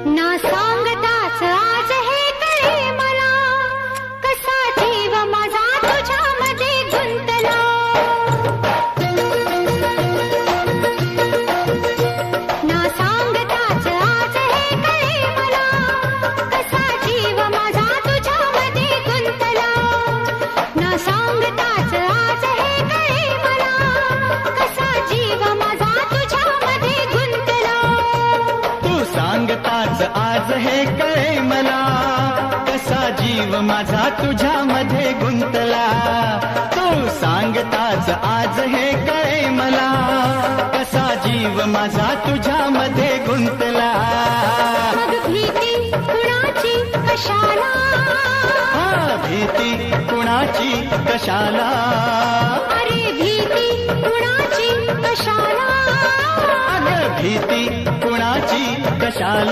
ना सांगताच आज हे कळे मला, कसा जीव माझा तुझ्यामध्ये गुंतला. ना सांगताच आज हे कळे मला, कसा जीव माझा तुझ्यामध्ये गुंतला. ना सांगताच आज हे कळे मला, कसा जीव माझा तुझ्यामध्ये गुंतला. तू सांगताच आज हे कळे मला, कसा जीव माझा तुझ्यामध्ये गुंतला. तू सांगताच आज हे कळे मला, कसा जीव माझा तुझ्यामध्ये गुंतला. मग भीती कुणाची कशाला, भीती कुणाची कशाला, अरे भीती कुणाची कशाला, अगं भीती कुणाची